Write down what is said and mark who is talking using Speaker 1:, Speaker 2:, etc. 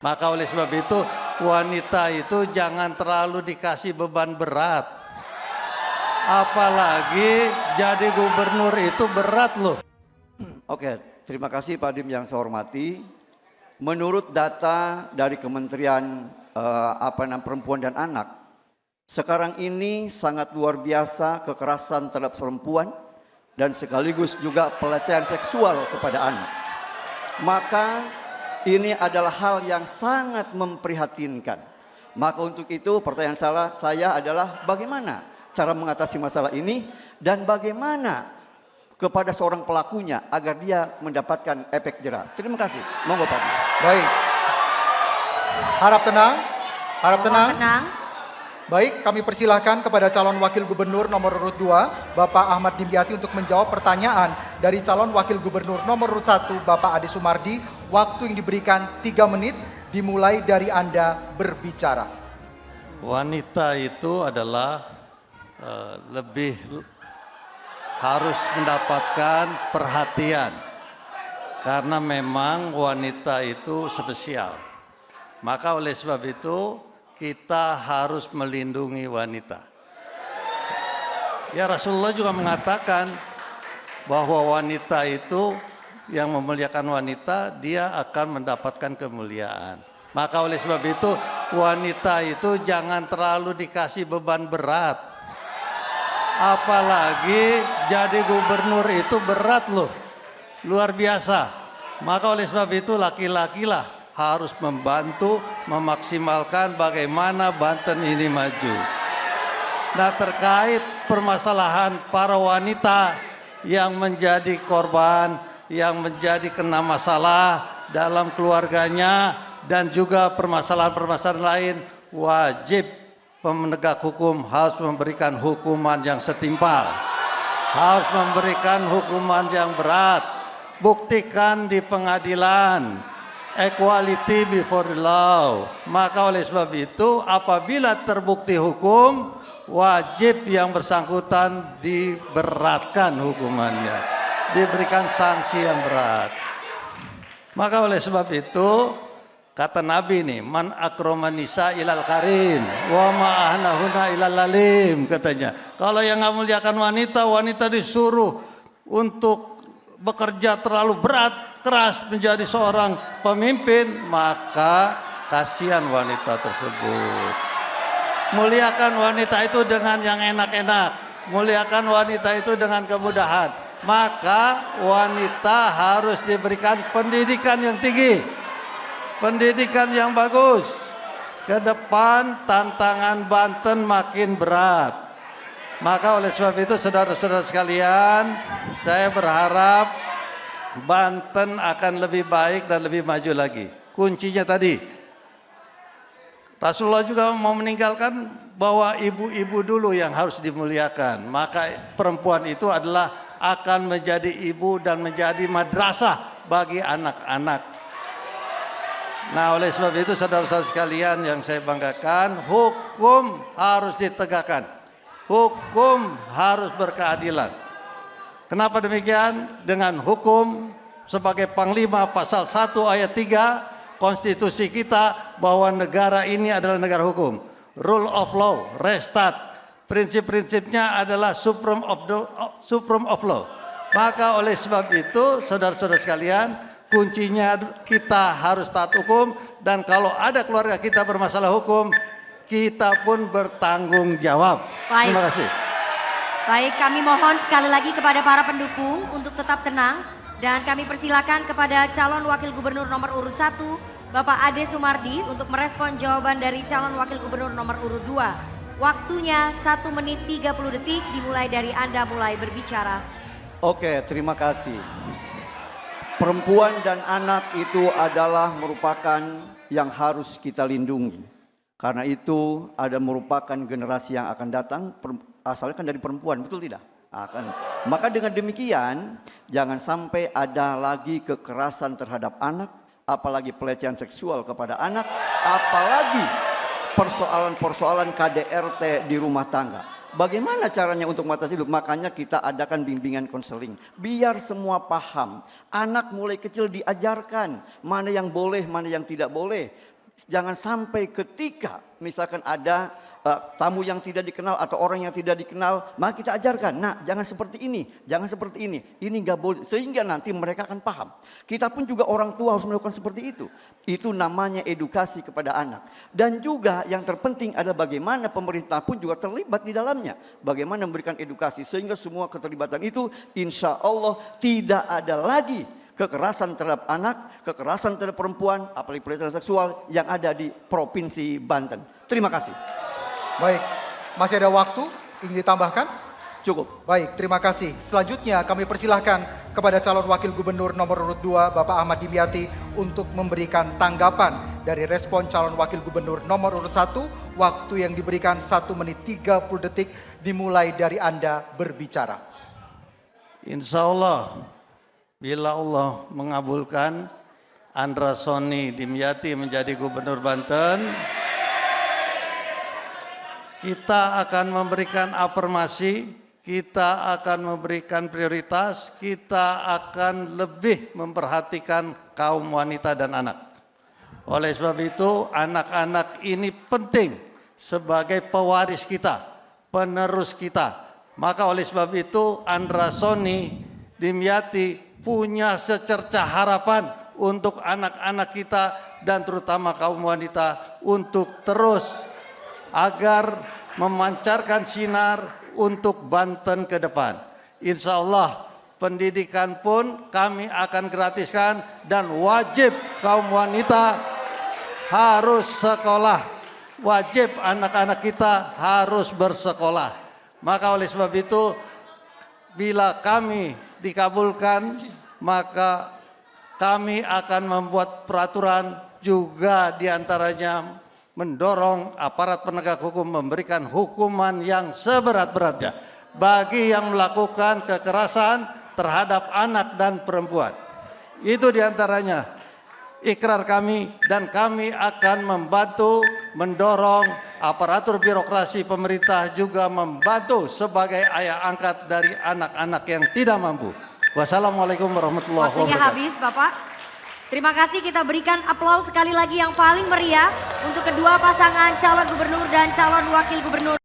Speaker 1: Maka oleh sebab itu wanita itu jangan terlalu dikasih beban berat. Apalagi jadi gubernur itu berat loh.
Speaker 2: Oke, terima kasih Pak Dim yang saya hormati. Menurut data dari Kementerian Perempuan dan Anak, sekarang ini sangat luar biasa kekerasan terhadap perempuan dan sekaligus juga pelecehan seksual kepada anak. Maka ini adalah hal yang sangat memprihatinkan. Maka untuk itu pertanyaan saya adalah bagaimana cara mengatasi masalah ini dan bagaimana kepada seorang pelakunya agar dia mendapatkan efek jera. Terima kasih. Monggo Pak.
Speaker 3: Baik. Harap tenang. Harap tenang.
Speaker 4: Tenang.
Speaker 3: Baik, kami persilahkan kepada calon wakil gubernur nomor urut 2, Bapak Ahmad Dimyati untuk menjawab pertanyaan dari calon wakil gubernur nomor urut 1, Bapak Ade Sumardi. Waktu yang diberikan 3 menit, dimulai dari Anda berbicara.
Speaker 1: Wanita itu adalah lebih harus mendapatkan perhatian. Karena memang wanita itu spesial. Maka oleh sebab itu kita harus melindungi wanita. Ya Rasulullah juga mengatakan bahwa wanita itu yang memuliakan wanita, dia akan mendapatkan kemuliaan. Maka oleh sebab itu wanita itu jangan terlalu dikasih beban berat. Apalagi jadi gubernur itu berat loh. Luar biasa. Maka oleh sebab itu laki-lakilah harus membantu memaksimalkan bagaimana Banten ini maju. Nah, terkait permasalahan para wanita yang menjadi korban, yang menjadi kena masalah dalam keluarganya dan juga permasalahan-permasalahan lain, wajib penegak hukum harus memberikan hukuman yang setimpal, harus memberikan hukuman yang berat. Buktikan di pengadilan. Equality before the law. Maka oleh sebab itu apabila terbukti hukum, wajib yang bersangkutan diberatkan hukumannya, diberikan sanksi yang berat. Maka oleh sebab itu kata Nabi nih, man akraman nisa ilal karim wa ma ahnahuna ilal lalim, katanya. Kalau yang nggak muliakan wanita, wanita disuruh untuk bekerja terlalu berat, keras menjadi seorang pemimpin, maka kasihan wanita tersebut. Muliakan wanita itu dengan yang enak-enak, muliakan wanita itu dengan kemudahan. Maka wanita harus diberikan pendidikan yang tinggi, pendidikan yang bagus. Ke depan tantangan Banten makin berat. Maka oleh sebab itu saudara-saudara sekalian, saya berharap Banten akan lebih baik dan lebih maju lagi. Kuncinya tadi, Rasulullah juga mau meninggalkan bahwa ibu-ibu dulu yang harus dimuliakan. Maka perempuan itu adalah akan menjadi ibu dan menjadi madrasah bagi anak-anak. Nah, oleh sebab itu saudara-saudara sekalian yang saya banggakan, hukum harus ditegakkan. Hukum harus berkeadilan. Kenapa demikian? Dengan hukum sebagai panglima pasal 1 ayat 3 konstitusi kita bahwa negara ini adalah negara hukum. Rule of law, res stat. Prinsip-prinsipnya adalah supreme of law. Maka oleh sebab itu saudara-saudara sekalian, kuncinya kita harus taat hukum, dan kalau ada keluarga kita bermasalah hukum, kita pun bertanggung jawab.
Speaker 4: Baik.
Speaker 1: Terima kasih.
Speaker 4: Baik, kami mohon sekali lagi kepada para pendukung untuk tetap tenang dan kami persilakan kepada calon wakil gubernur nomor urut 1, Bapak Ade Sumardi untuk merespon jawaban dari calon wakil gubernur nomor urut 2. Waktunya 1 menit 30 detik dimulai dari Anda mulai berbicara.
Speaker 2: Oke, terima kasih. Perempuan dan anak itu adalah merupakan yang harus kita lindungi. Karena itu ada merupakan generasi yang akan datang asalkan dari perempuan, betul tidak? Akan. Maka dengan demikian jangan sampai ada lagi kekerasan terhadap anak, apalagi pelecehan seksual kepada anak, apalagi persoalan-persoalan KDRT di rumah tangga. Bagaimana caranya untuk mengatasi itu? Makanya kita adakan bimbingan konseling. Biar semua paham. Anak mulai kecil diajarkan mana yang boleh, mana yang tidak boleh. Jangan sampai ketika misalkan ada tamu yang tidak dikenal atau orang yang tidak dikenal, maka kita ajarkan, nah jangan seperti ini, jangan seperti ini nggak boleh. Sehingga nanti mereka akan paham. Kita pun juga orang tua harus melakukan seperti itu. Itu namanya edukasi kepada anak. Dan juga yang terpenting adalah bagaimana pemerintah pun juga terlibat di dalamnya. Bagaimana memberikan edukasi sehingga semua keterlibatan itu insya Allah tidak ada lagi kekerasan terhadap anak, kekerasan terhadap perempuan, apalagi pelecehan seksual yang ada di Provinsi Banten. Terima kasih.
Speaker 3: Baik, masih ada waktu ingin ditambahkan?
Speaker 2: Cukup.
Speaker 3: Baik, terima kasih. Selanjutnya kami persilahkan kepada calon wakil gubernur nomor urut 2 Bapak Ahmad Dimyati untuk memberikan tanggapan dari respon calon wakil gubernur nomor urut 1. Waktu yang diberikan 1 menit 30 detik dimulai dari Anda berbicara.
Speaker 1: Insya Allah, bila Allah mengabulkan Andra Soni Dimyati menjadi gubernur Banten, kita akan memberikan afirmasi, kita akan memberikan prioritas, kita akan lebih memperhatikan kaum wanita dan anak. Oleh sebab itu, anak-anak ini penting sebagai pewaris kita, penerus kita. Maka oleh sebab itu, Andra Soni Dimyati punya secercah harapan untuk anak-anak kita dan terutama kaum wanita untuk terus agar memancarkan sinar untuk Banten ke depan. Insya Allah pendidikan pun kami akan gratiskan dan wajib kaum wanita harus sekolah. Wajib anak-anak kita harus bersekolah. Maka oleh sebab itu bila kami dikabulkan maka kami akan membuat peraturan juga diantaranya mendorong aparat penegak hukum memberikan hukuman yang seberat-beratnya bagi yang melakukan kekerasan terhadap anak dan perempuan. Itu diantaranya ikrar kami dan kami akan membantu mendorong aparatur birokrasi pemerintah juga membantu sebagai ayah angkat dari anak-anak yang tidak mampu. Wassalamualaikum warahmatullahi wabarakatuh.
Speaker 4: Waktunya habis Bapak. Terima kasih, kita berikan aplaus sekali lagi yang paling meriah untuk kedua pasangan calon gubernur dan calon wakil gubernur.